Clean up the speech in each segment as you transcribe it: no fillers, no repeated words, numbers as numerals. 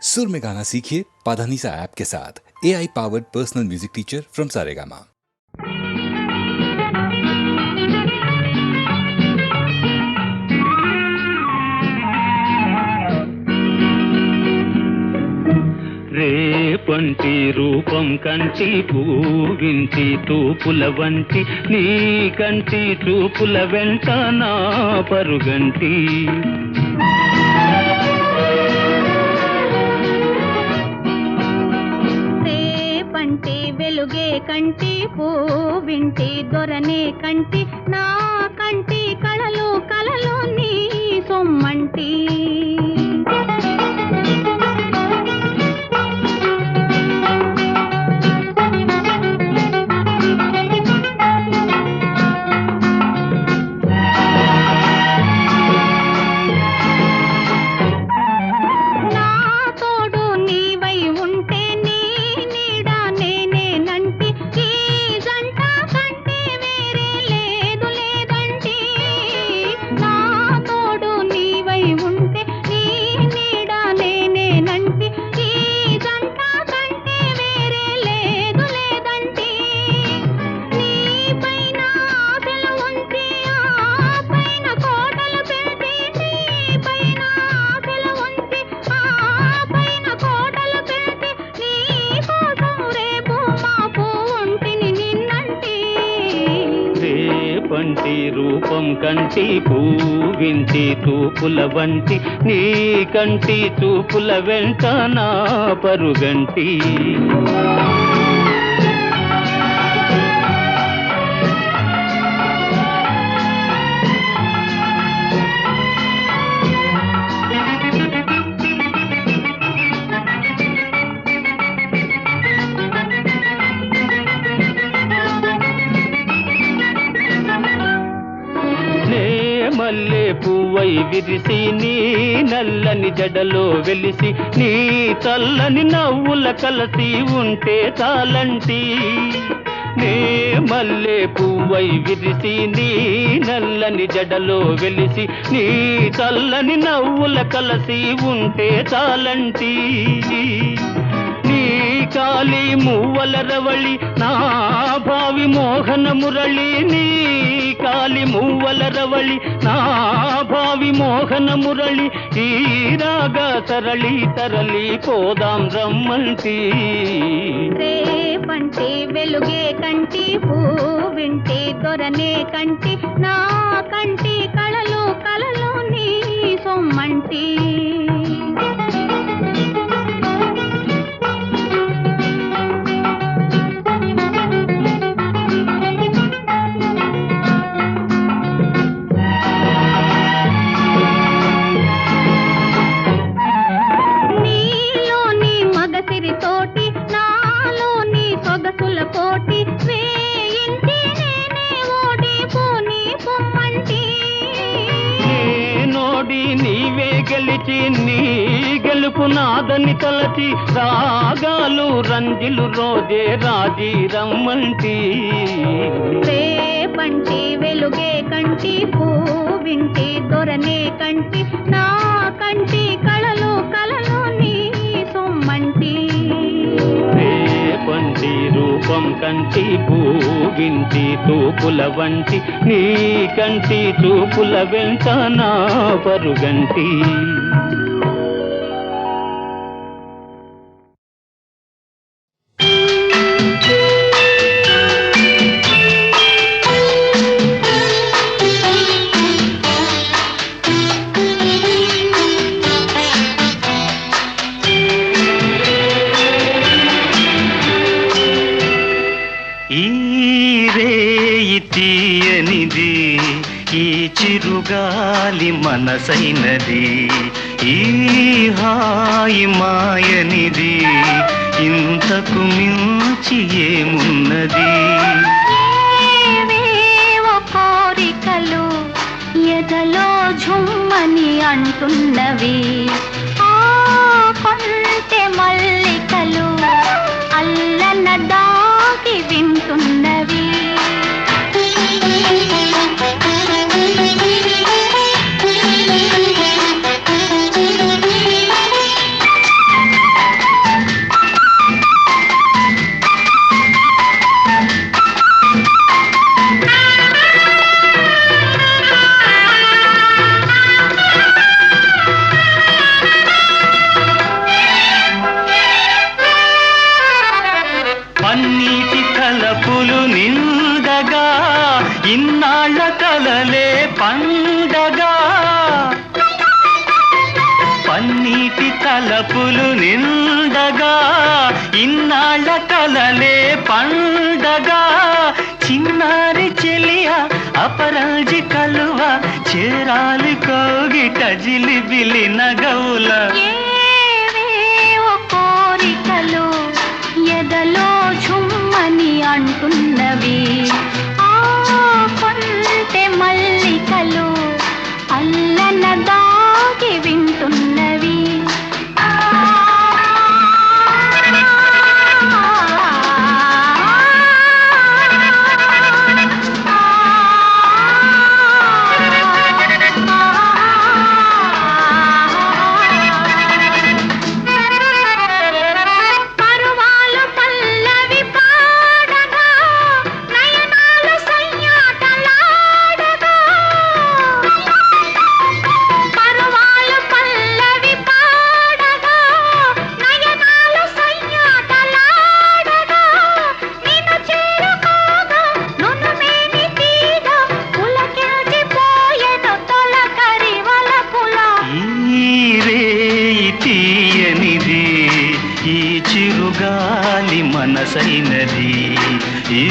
सुर में गाना सीखिए पाधानीसा ऐप के साथ। AI powered personal music teacher from Saregama. రేపంటి రూపం కంటి పూవింటి తూపుల వంటి నీ కంటి చూపుల వెంట నా పరుగంటి రేపంటి వెలుగే కంటి పూవింటి దొరనే కంటి నా కంటి కళలు కళలు నీ సొమ్మంటి రూపం కంటి పూవింటి తూపుల వంటి నీ కంటి చూపుల వెంట నా పరుగంటి మల్లె పువ్వై విరిసి నీ నల్లని జడలో వెలిసి నీ చల్లని నవ్వుల కలసి ఉంటే చాలంటి నే మల్లె పువ్వై విరిసి నీ నల్లని జడలో వెలిసి నీ చల్లని నవ్వుల కలసి ఉంటే చాలంటి నీ కాలి మువ్వల రవళి నా భావి మోహన మురళి నీ కాలి మువ్వల రవళి నా భావి మోహన మురళి ఈ రాగ సరళి తరలి పోదాం రమ్మంటి రేపంటి వెలుగే కంటి పూవింటి దొరనే కంటి నా కంటి కళలు కళలు నీ సొమ్మంటి నీవే గెలిచి నీ గెలుపు నాదని తలచి రాగాలు రంజిలు రోజే రాజీ రమ్మంటి రేపంటి వెలుగే కంటి పూవింటి దొరనే కంటి నా కంటి కళలు కళలు నీ సొమ్మంటి రేపంటి రూపం కంటి పూవింటి తూపుల వంటి నీ కంటి చూపుల వెంట నా పరుగంటి తీయనిది ఈ చిరుగాలి మనసైనది ఈ హాయి మాయనిది ఇంతకు మించి ఏమున్నది కోరికలు ఎదలో ఝుమ్మని అంటున్నవి ఆ కొంటె మల్లికలు అల్లన దాగి వింటున్నవి వలపులు నిండగా ఇన్నాళ్ళ కలలే పండగా చిన్నారి చెలియ అపరాజి కలువ చేరాలి కోగిట జిలిబిలి నగవుల ఏవేవో కోరికలు ఎదలో ఝుమ్మని అంటున్నవి ఆ కొంటె మల్లికలు అల్లన దాగి వింటున్నవి మనసైనది ఈ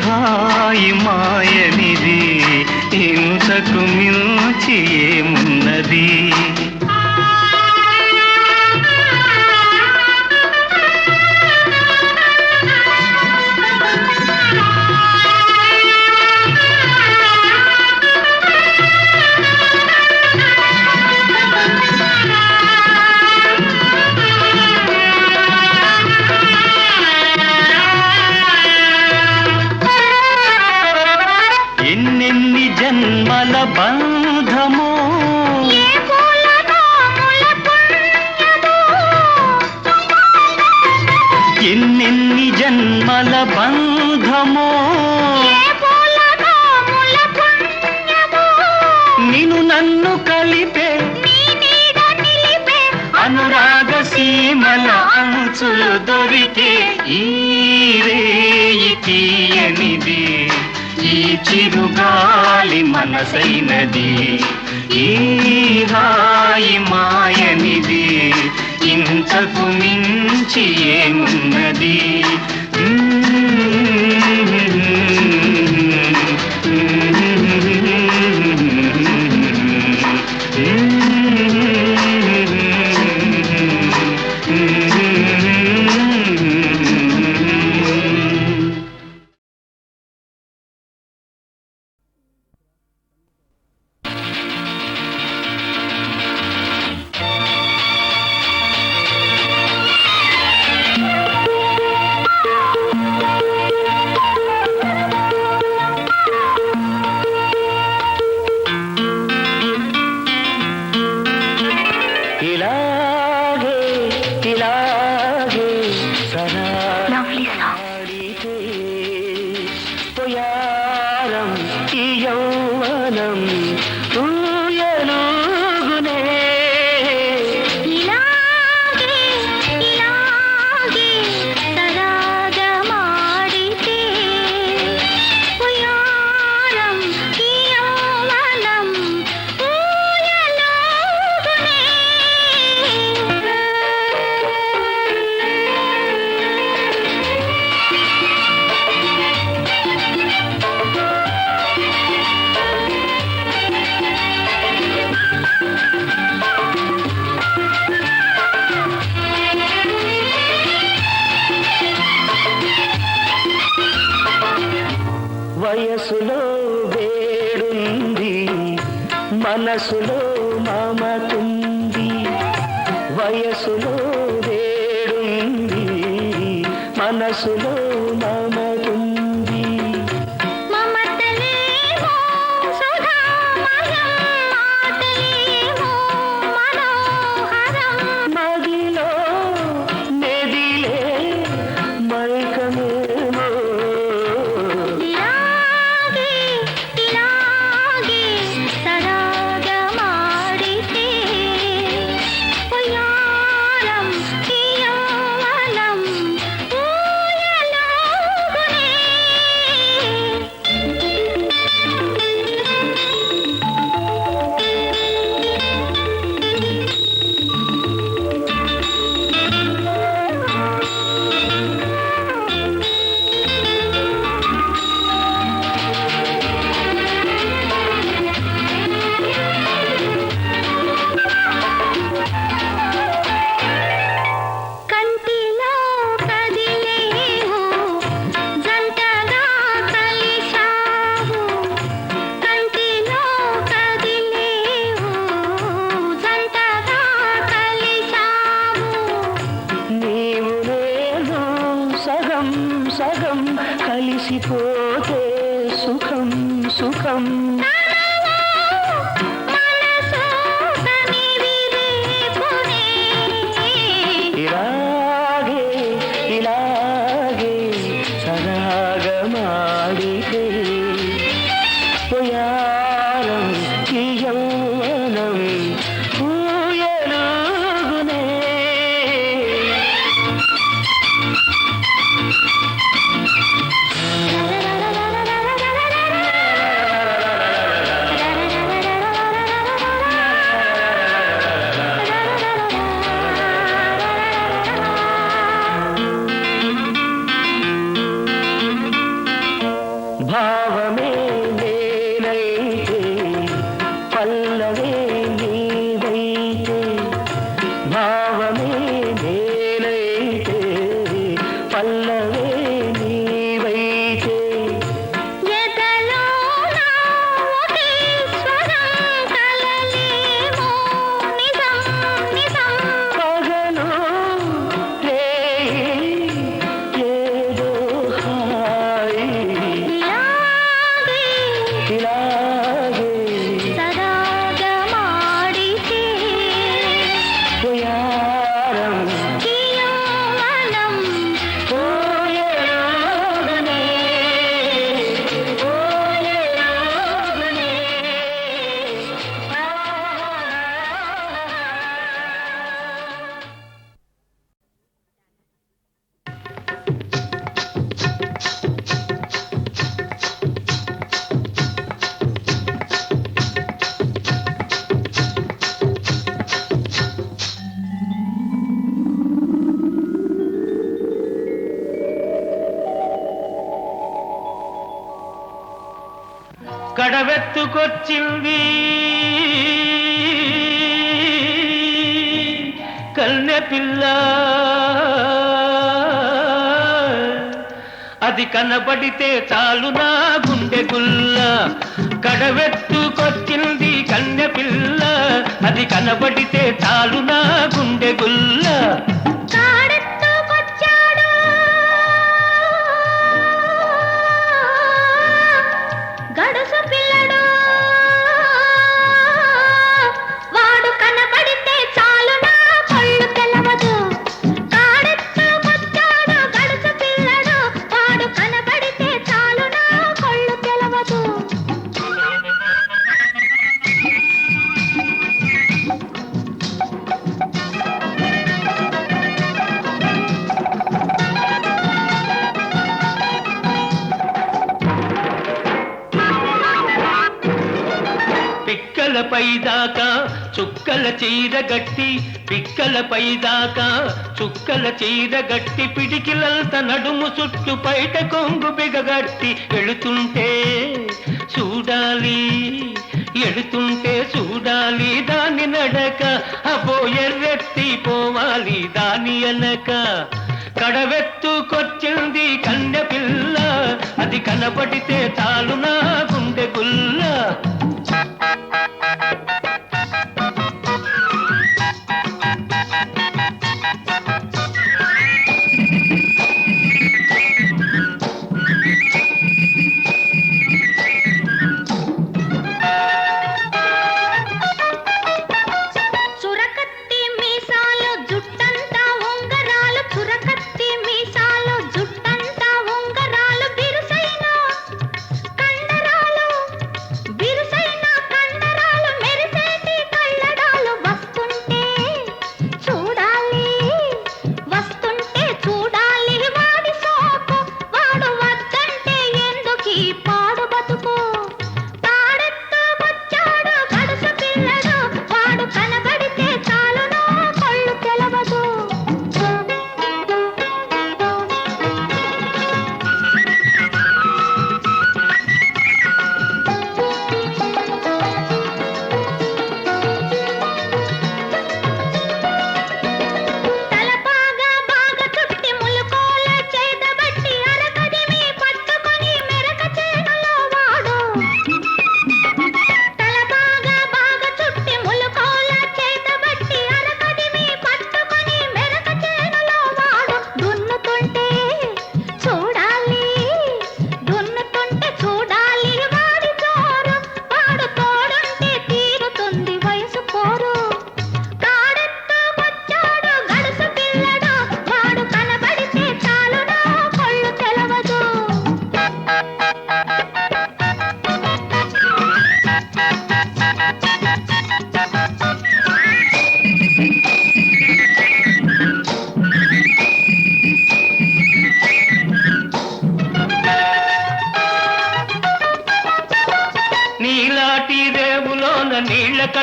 హాయి మాయనిది ఇంతకు మించి ఏమున్నది ఎన్నెన్ని జన్మల బంధము ఎన్నెన్ని జన్మల బంధము నిన్ను నన్ను కలిపే అనురాగ సీమల అంచులు దొరికే ఈ రేయి తీయనిది ఈ చిరుగాలి మనసైనది ఈ హాయి మాయనిది ఇంతకు మించి ఏమున్నది వయసులో వేడుంది మనసులో మమతుంది వయసులో వేడుంది మనసులో మమతుంది మమతలేమో సుధామయం మాటలేమో మనోహరం మదిలో మెదిలే మైకమేమో ఇలాగే సరాగమాడితే ఉయ్యారం యవ్వనం ఊయలోగునే కలిసిపోతే సుఖం సుఖం మనసు తనివి రేపునే. ఇలాగే ఇలాగే సరాగమాడితే పోయారం ఈ యౌవనం ఊయలుగునే. భావమే నేనైతే పల్లవే నీవైతే భావమే నేనైతే పల్లవే నీవైతే ఎదలో నా ఒకే స్వరం కలలేమో నిజం నిజం. పగలు రేయి ఏదో హాయి ఇలాగే ఇలాగే సరాగమాడితే పోయారం ఈ యౌవనం ఊయలుగునే. ఊయలుగునే. కడవెత్తుకొచ్చింది కన్నె పిల్ల, అది కనబడితే చాలు నా గుండె గుల్ల. కడవెత్తుకొచ్చింది కన్నె పిల్ల, అది కనబడితే చాలు నా గుండె గుల్ల. కాడెత్తుకొచ్చాడు గడుసు పిల్లడు, వాడు కనబడితే చాలు నా కళ్ళు తెలవదు. కాడెత్తుకొచ్చాడు గడుసు పిల్లడు, వాడు కనబడితే చాలు నా కళ్ళు తెలవదు. పిక్కలపై దాకా చుక్కల చీర గట్టి, పిక్కలపై దాకా చుక్కల చీర గట్టి, పిడికిలంత నడుము చుట్టు పైట కొంగు బిగగట్టి ఎడుతుంటే చూడాలి, ఎడుతుంటే చూడాలి దాని నడక. అబో ఎర్రెత్తి పోవాలి దాని అనక. కడవెత్తుకొచ్చింది కన్నె పిల్ల, అది కనబడితే చాలు నా గుండె గుల్ల. చురకత్తి మీసాలు జుట్టంతా ఉంగరాలు, చురకత్తి మీసాలు జుట్టంతా ఉంగరాలు, బిరుసైన కండరాలు బిరుసైన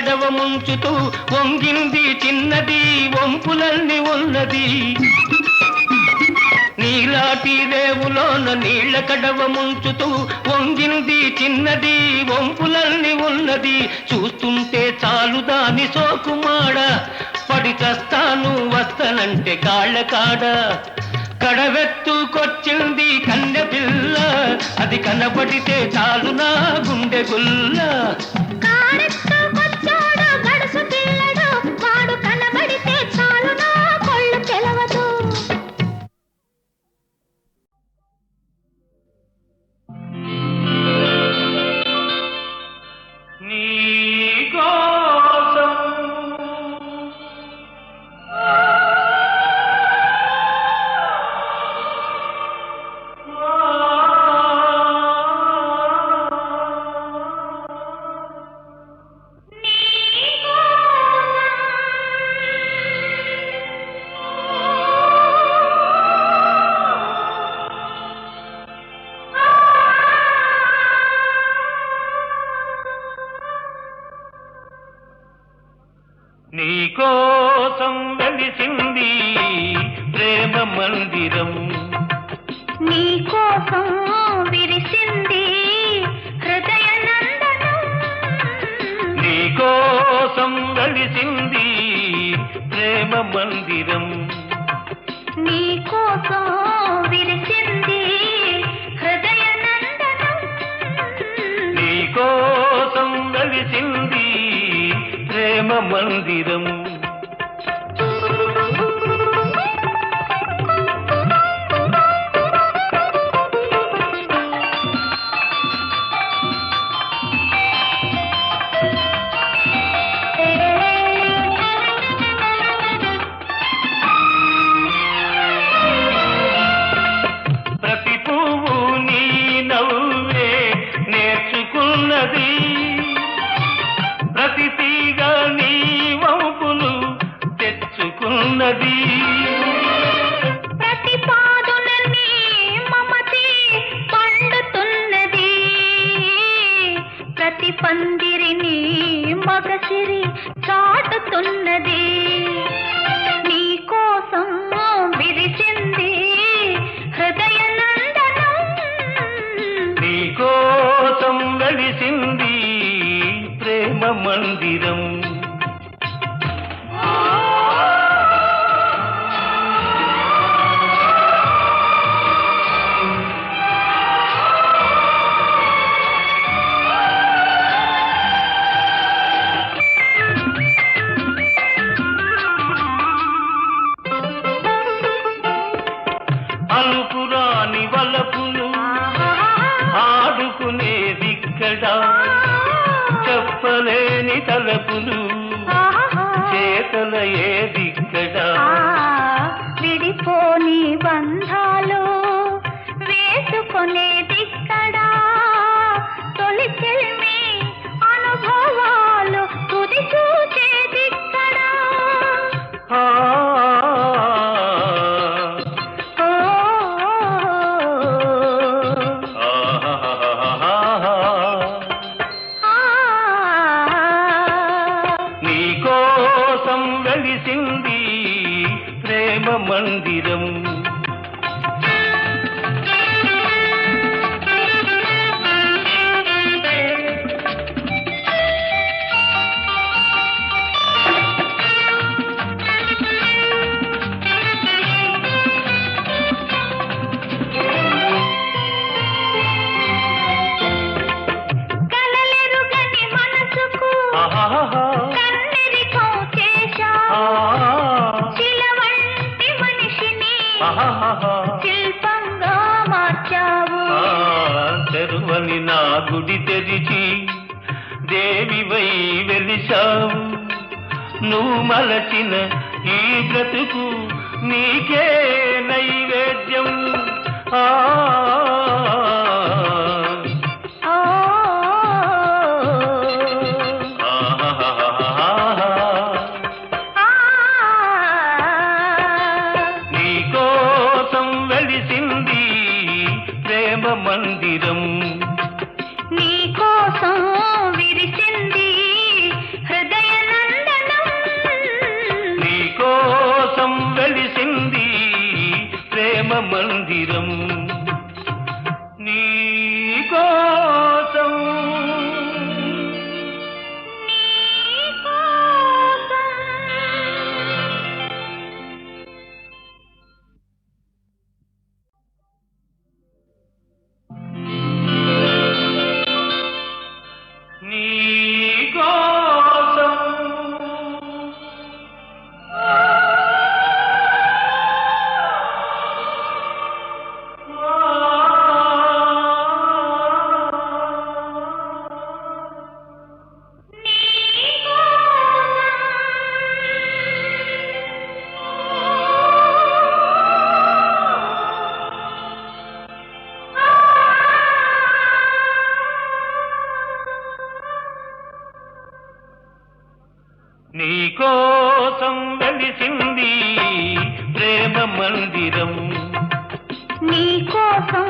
కడవ ముంచుతూ వంగింది చిన్నది వంపులన్నీ ఉన్నది నీలాటి రేవులోన నీళ్ల కడవ ముంచుతూ వంగింది చిన్నది వంపులన్నీ ఉన్నది చూస్తుంటే చాలు దాని సోకుమాడ పడి చస్తాను వస్తనంటే కాళ్ళ కాడ కడవెత్తుకొచ్చింది కన్నె పిల్ల అది కనబడితే చాలు నా గుండె గుల్ల కాడెత్తుకొచ్చాడు గడుసు పిల్లడు వాడు కనబడితే చాలు నా కొళ్ళు తెలవదు నీకోసం వెలిసింది ప్రేమ మందిరం నీకోసం విరిసింది హృదయ నందనం నీకోసం వెలిసింది ప్రేమ మందిరం నీకోసం విరిసింది హృదయ నందనం నీకోసం వెలిసింది ప్రేమ మందిరం ప్రతి పువ్వు నీ నవ్వే నేర్చుకున్నది ప్రతి తీగ నీ వంపులు తెచ్చుకున్నది ప్రతి పాదున నీ మమతే పండుతున్నది ప్రతి పందిరిని మగసిరి చాటుతున్నది నీకోసం విరిసింది హృదయ నందనం నీకోసం వెలిసింది ప్రేమ మందిరం అలుపురాని వలపులు ఆడుకునేదిక్కడ చెప్పలేని తలపులు చేతల ఏదిక్కడ విడిపోని బంధాలు వేసుకునేదిక్కడా తొలి చెల్మి అనుభవాలు తుది చూచేదిక్కడా ఆ ఓ నీకోసం వెలిసింది ప్రేమ మందిరం కలలెరుగని మనసుకు కన్నెరికం చేశావు శిల వంటి మనిషిని శిల్పంగా మార్చావు తెరువని నా గుడి తెరిచి దేవివై వెలిశావు నువ్వు మలచిన ఈ బ్రతుకు నీకే నైవేద్యం ఆ నీకోసం వెలిసింది ప్రేమ మందిరం నీకోసం విరిసింది హృదయ మందిరం నీ కోసం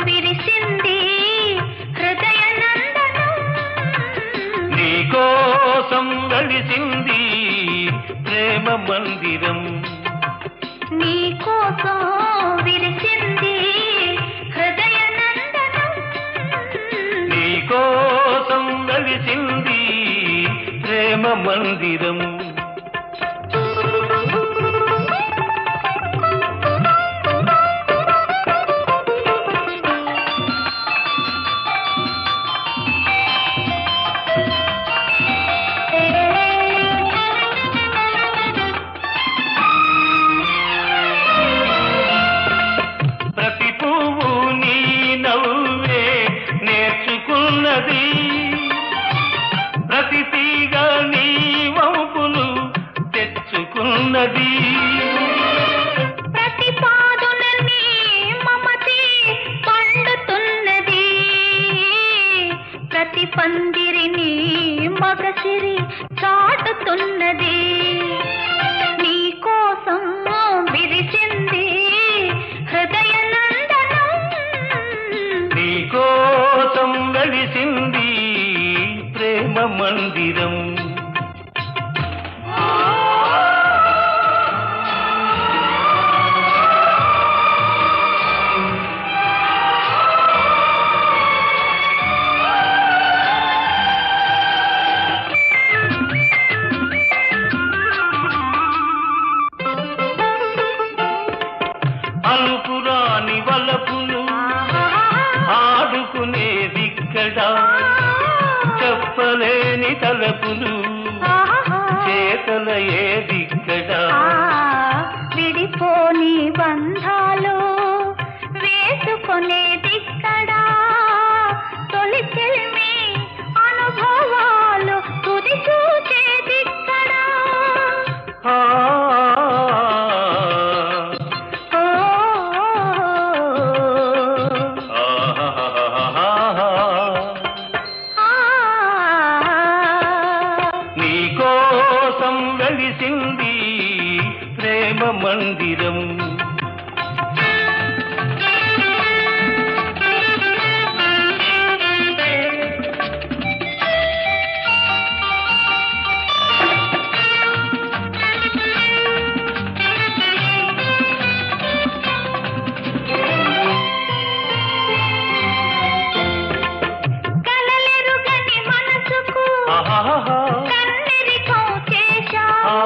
విరిసింది హృదయ నందనం నీ కోసం వెలిసింది ప్రేమ మందిరం నీ కోసం విరిసింది హృదయ నందనం నీ కోసం వెలిసింది ప్రేమ మందిరం ప్రతి పువ్వు నీ నవ్వే నేర్చుకున్నది ప్రతి తీగ నీ వంపులు తెచ్చుకున్నది ప్రతి పాదున నీ మమతే పండుతున్నది ప్రతి పందిరిని మగసిరి చాటుతున్నది నీ కోసం విరిసింది హృదయ నందనం నీ కోసం వెలిసింది ప్రేమ మందిరం అలుపురాని వలపులు ఆడుకునేదిక్కడ చెప్పలేని తలపులు చేతల ఏదిక్కడ విడిపోని బంధాలు వేసుకొనేదిక్కడా తొలి చెల్మి అనుభవాలు తుది చూచేదిక్కడా ఆ, ఓ, ఆ, నీ కోసం వెలిసింది ప్రేమ మందిరం కలలెరుగని మనసుకు ఆహాహా. కన్నెరికం చేశావు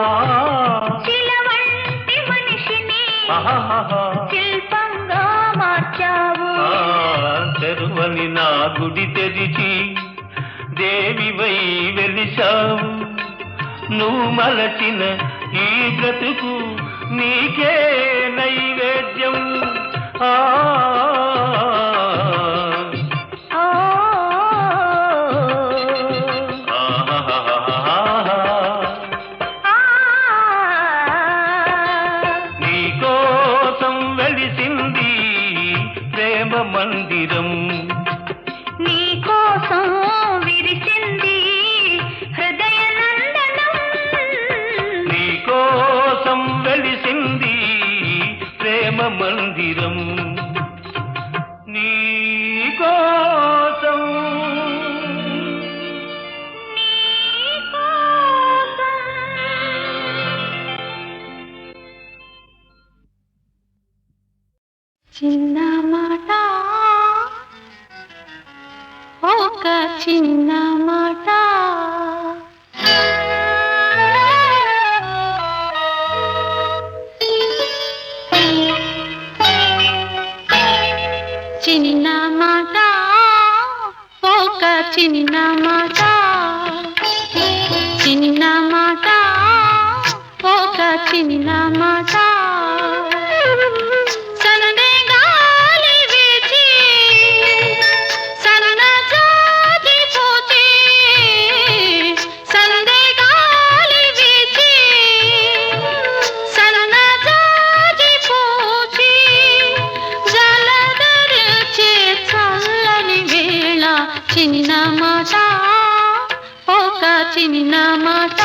శిల వంటి మనిషిని ఆహాహా. శిల్పంగా మార్చావు తెరువని నా గుడి తెరిచి దేవివై వెలిశావు నువ్వు మలచిన ఈ బ్రతుకు నీకే నైవేద్యం ఆ ఓ, ఆహాహాహా. ఆ, నీ కోసం వెలిసింది ప్రేమ మందిరం నీ కోసం విరిసింది హృదయ నందనం నీ కోసం వెలిసింది ప్రేమ మందిరం నీ కోసం నీ కోసం చిన్న మాట ఒక చిన్న మాట చిన్న మాట ఒక చిన్న మాట చిన్న మాట ఒక చిన్న మాట సన్నని గాలి వీచి సన్నజాజి పూచి సన్నని గాలి వీచి సన్నజాజి పూచి జలధరించే చల్లని వేళ చిన్న మాట ఒక చిన్న మాట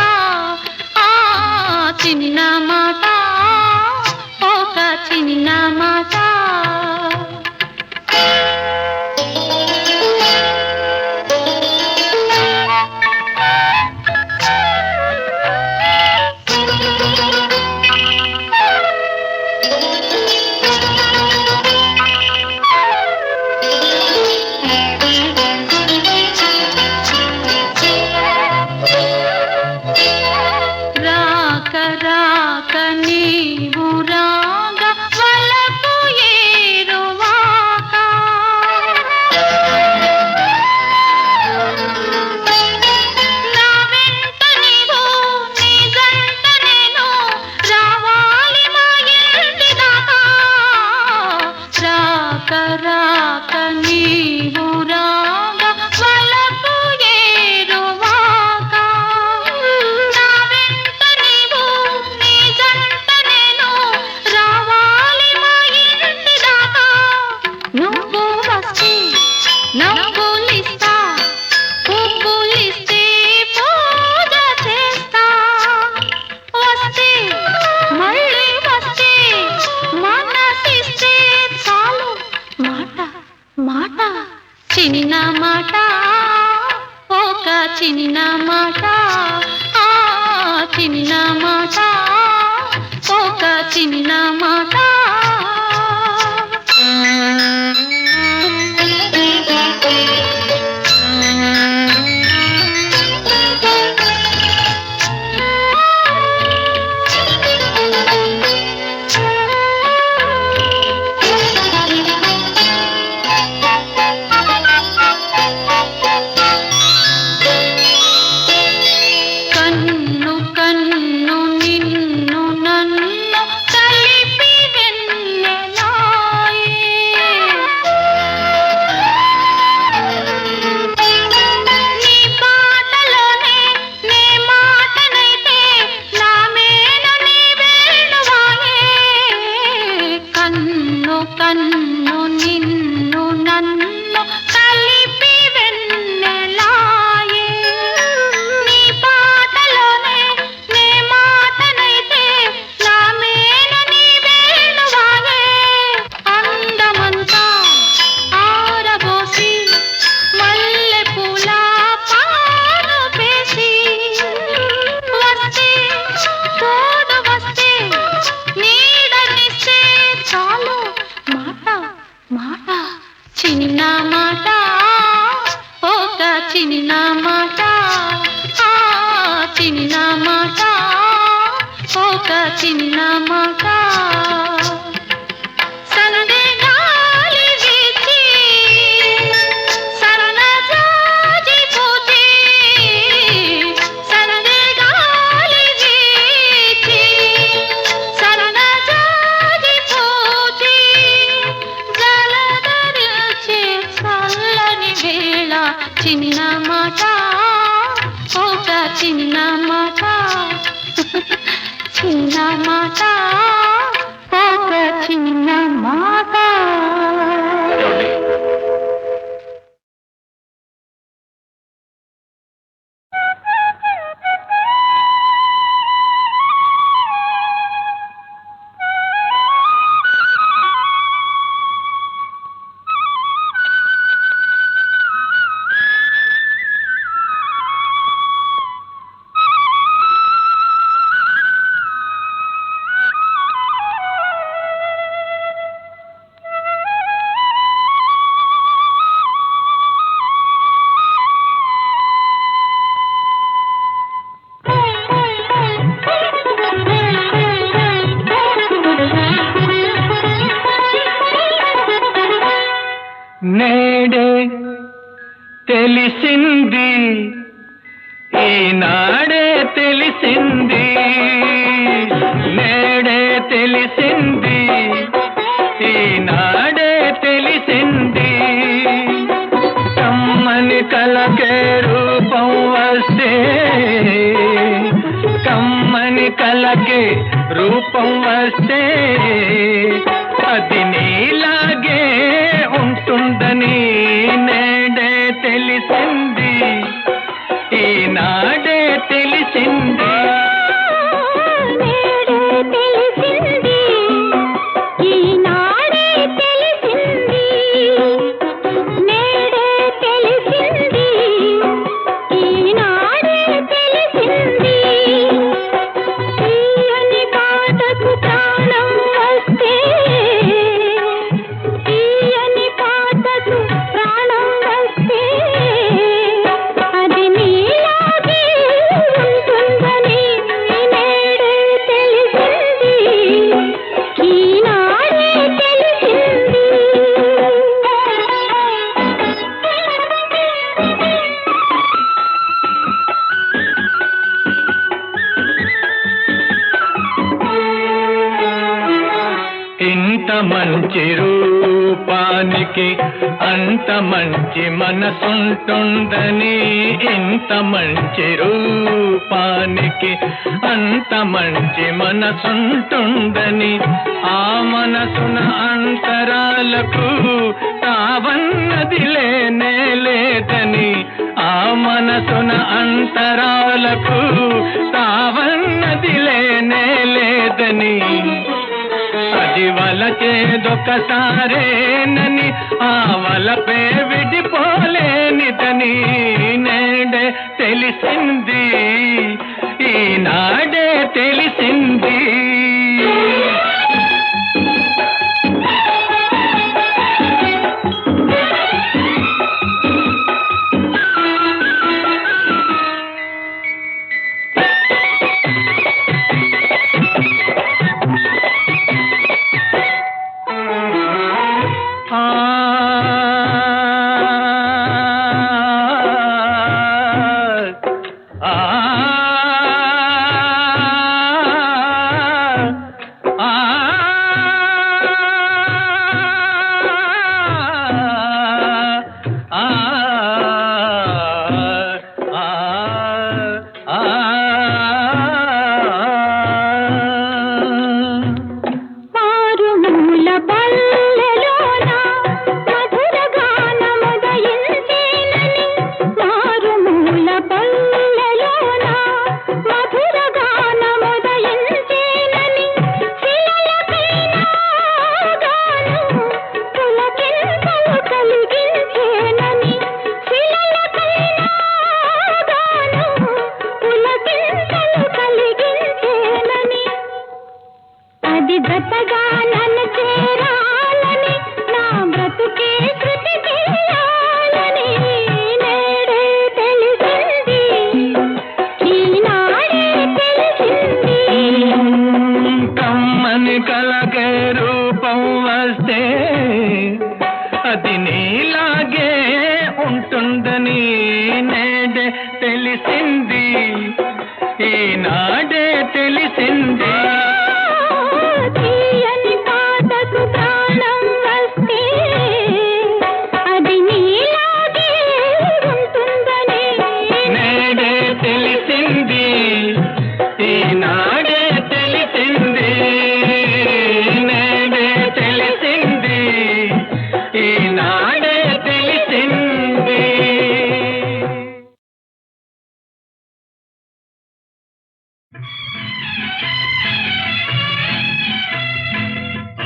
ఆ చిన్న మాట మనసిస్తే చాలు మాట మాట చిన్న మాట ఒక చిన్న మాట ఆ చిన్న మాట ఒక చిన్న మాట కన్ను కన్ను నిన్ను నన్ను కలిపి వెన్నెలాయే నీ పాటలోనే నే మాటనైతే నా మేను నీ వేణువాయే కన్ను కన్ను నిన్ను నన్ను కలిపి వెన్నెలాయే నీ పాటలోనే నే మాటనైతే నా మేను నీ వేణువాయే అందమంతా ఆరబోసి మల్లె పూల పాను వేసి వస్తే తోడు వస్తే నీడనిస్తే చాలు మాట మాట చిన్న మాట ఒక చిన్న మాట ఆ చిన్న మాట ఒక చిన్న మాట సందే గాలి వీచి సన్నజాజి పూచి సందే గాలి వీచి సన్నజాజి పూచి జలధరించే చల్లని వేళ చిన్న మాట ఒక చిన్న మాట చిన్న మాట ఒక చిన్న మాట నేడే తెలిసింది ఈనాడే తెలిసింది నేడే తెలిసింది ఈనాడే తెలిసింది కమ్మని కలకే రూపం వస్తే కమ్మని కలకే రూపం వస్తే అది నీలాగే ఉంటుందని నేడే తెలిసింది ఈనాడే తెలిసింది ఇంత మంచి రూపానికి అంత మంచి మనసుంటుందని ఇంత మంచి రూపానికి అంత మంచి మనసుంటుందని ఆ మనసున అంతరాలకు తావన్నది లేనే లేదని ఆ మనసున అంతరాలకు తావన్నది లేనే లేదని అది వలచేదొకసారేనని ఆ వలపే విడిపోలేనిదని నేడే తెలిసింది, ఈనాడే తెలిసింది. కలకే రూపం వస్తే అది నీలాగే ఉంటుందని నేడే తెలిసింది, ఈనాడే తెలిసింది. తీయని పాటకు ప్రాణం వస్తే అది నీలాగే ఉంటుందని నేడే తెలిసింది, ఈనాడే తెలిసింది. నేడే తెలిసింది, ఈనాడే తెలిసింది.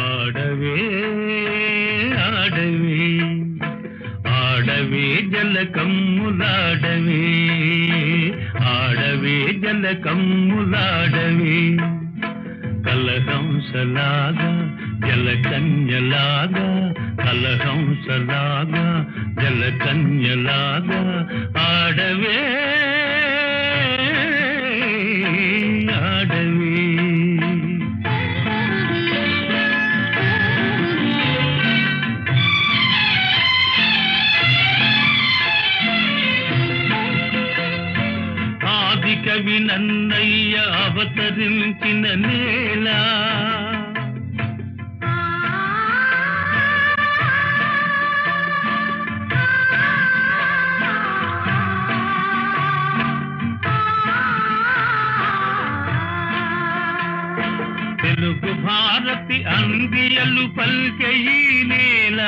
ఆడవే ఆడవే ఆడవే జలకమ్ములాడవే, ఆడవే జలకమ్ములాడవే. కలహంసలాగా జలకన్యలాగా, కలహంసలాగా జలకన్యలాగా ఆడవే ఆడవే. ఆది కవి నన్నయ్య అవతరించిన నేల, తెలుగు భారతి అందియలు పల్కె ఈ నేల,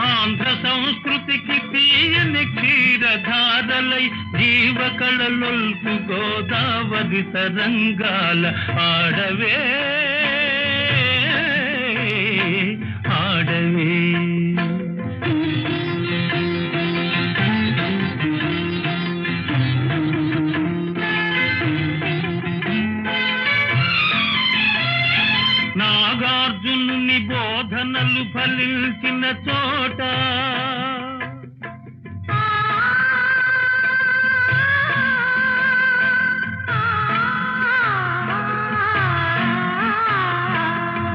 ఆంధ్ర సంస్కృతికి తీయని క్షీరధారలై జీవకళలొల్పు గోదావరి తరంగాల ఆడవే ఆడవే. నాగార్జునుని బోధనలు ఫలించిన చోట,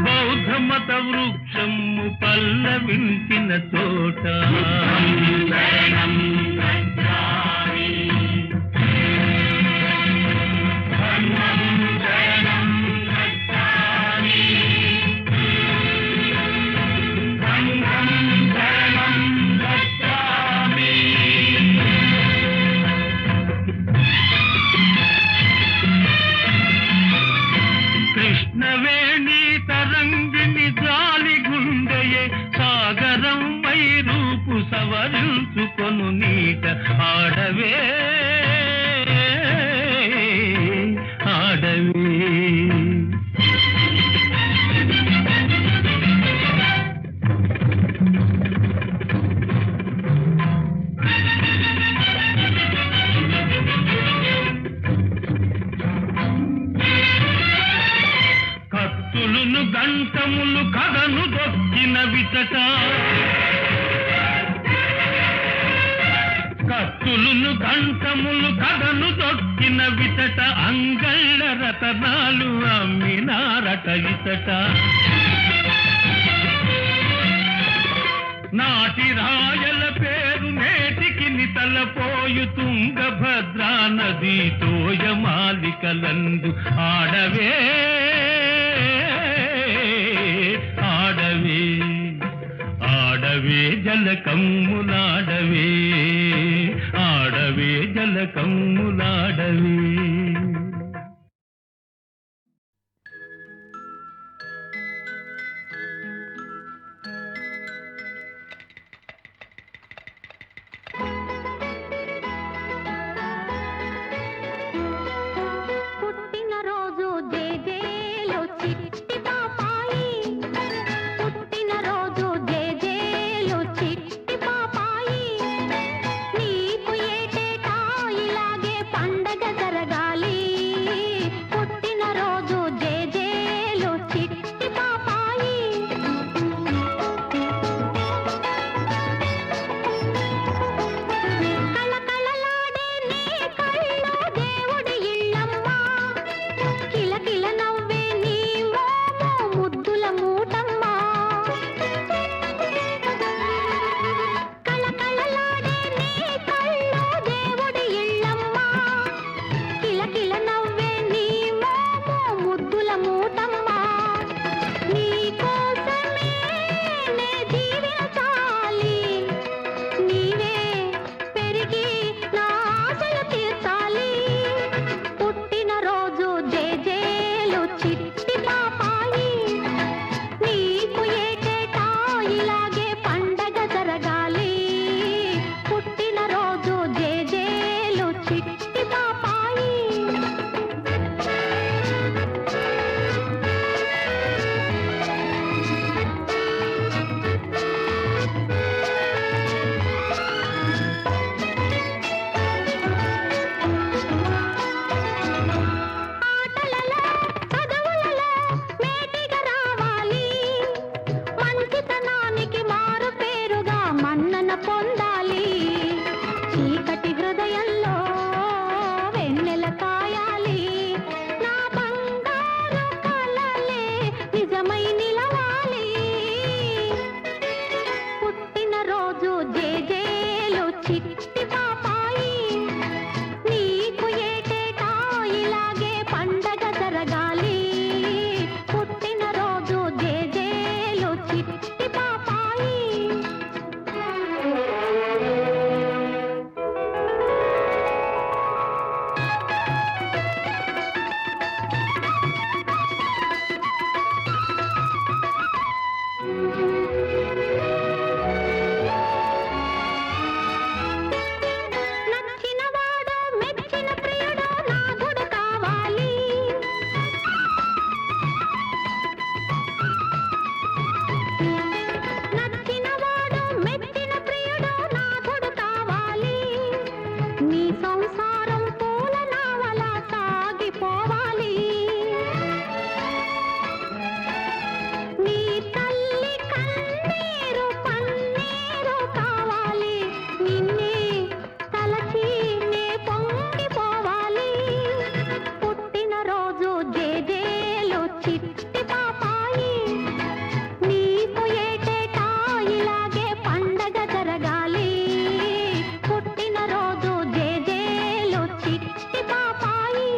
బౌద్ధ మత వృక్షము పల్లవించిన చోట, కృష్ణవేణి తరంగిణి జాలి గుండెయే సాగరం వై రూపు సవరించుకొను నీట ఆడవే ఆడవే. కత్తులును గంటములు కథను దొక్కిన విచట, కత్తులును గంటములు కథను దొక్కిన విచట, అంగళ్ళ రతనాలు అమ్మినారట ఇతట. నాటి రాయల పేరు నేటికి నితలపోయు తుంగభద్రా నది తోయమాలికలందు ఆడవే ఆడవే ఆడవే జలకమ్ములాడవే ఆడవే జలకమ్ములాడవే. పుట్టినరోజు జేజేలు చిట్టి పాపాయి, పుట్టినరోజు జేజేలు చిట్టి పాపాయి, నీకు ఏటేటా ఇలాగే పండగ జరగాలి. పుట్టినరోజు జేజేలు చిట్టి పాపాయి. కళకళలాడే నీ కళ్ళు దేవుడి ఇళ్ళమ్మ, కిలకిల నవ్వే నీ మోము ముద్దుల మూటమ్మ. కళకళలాడే నీ కళ్ళు దేవుడి ఇళ్ళమ్మ, కిలకిల నవ్వే నీ మోము ముద్దుల మూటమ్మ. నీ కోసమే నే జీవించాలి, నీవే పెరిగి నా ఆశలు తీర్చాలి. పుట్టినరోజు జేజేలు చిట్టి పాపాయి, నీకు ఏటేటా ఇలాగే పండగ జరగాలి. పుట్టినరోజు జేజేలు చిట్టి పాపాయి. ఆటలలో చదువులలో మేటిగా రావాలి, మంచితనానికి మారు పేరుగా మన్నన పొందాలి. చీకటి హృదయంలో వెన్నెల కాయాలి, నా బంగారు కలలే నిజమై నిలవాలి. పుట్టినరోజు జేజేలు చిట్టి పాపాయి, నీకు ఏటేటా ఇలాగే పండగ జరగాలి. పుట్టినరోజు జేజేలు చిట్టి పాపాయి. నచ్చినవాడు మెచ్చిన ప్రియుడు నాథుడు కావాలి. నచ్చినవాడు మెచ్చిన ప్రియుడు నాథుడు కావాలి. నీ సంసారం పూల నావలా సాగిపోవాలి. నీ తల్లి కన్నీరు పన్నీరు కావాలి, నిన్నే తలచి నే పొంగిపోవాలి. పుట్టినరోజు జేజేలు చిట్టి పాపాయి, నీకు ఏటేటా ఇలాగే పండగ జరగాలి. పుట్టినరోజు జేజేలు చిట్టి పాపాయి.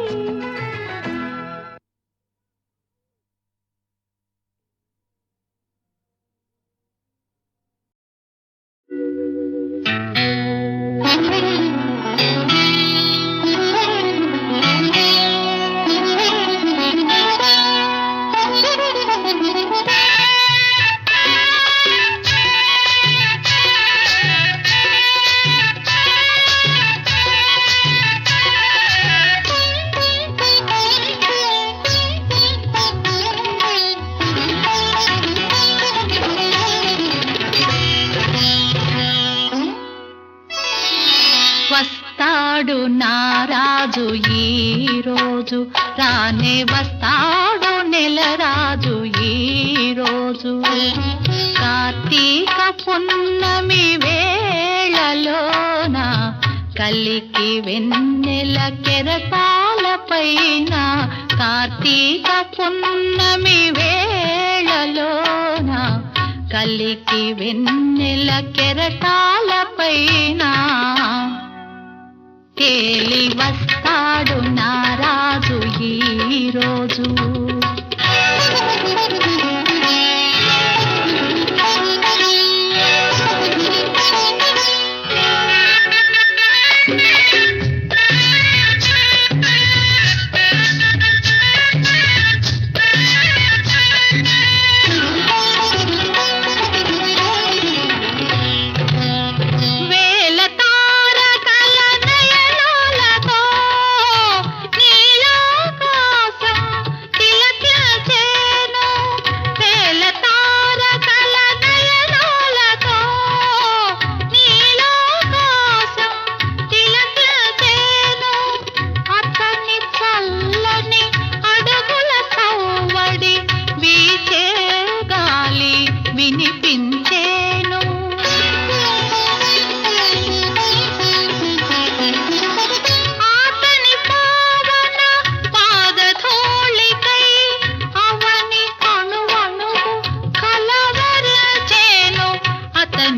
రానే వస్తాడు నెలరాజు ఈ రోజు. కార్తీక పున్నమి వేళలోన కలికి వెన్నెల కెరటాలపైన, కార్తీక పున్నమి వేళలోన కలికి వెన్నెల కెరటాలపైన తేలి వస్తాడు నారాజు ఈ రోజు.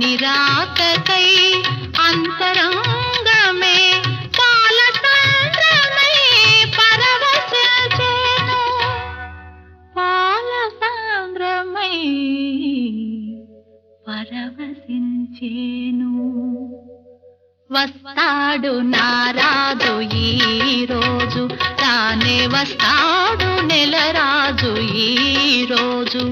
నిరాకై అంతరంగమే పాలసంద్రమై పరవశించెను, పాలసంద్రమై పరవశించెను. వస్తాడు నారాజు ఈ రోజు, రానే వస్తాడు నెలరాజు ఈ రోజు.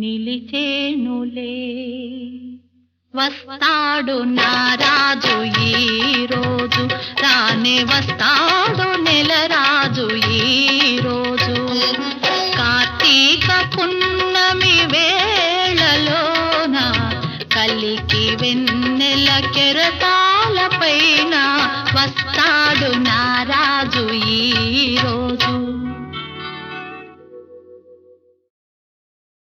నిలిచేనులే. వస్తాడు నారాజు ఈ రోజు, రానే వస్తాడు నెలరాజు ఈ రోజు. కార్తీక పున్నమి వేళలోన కలికి వెన్నెల కెరటా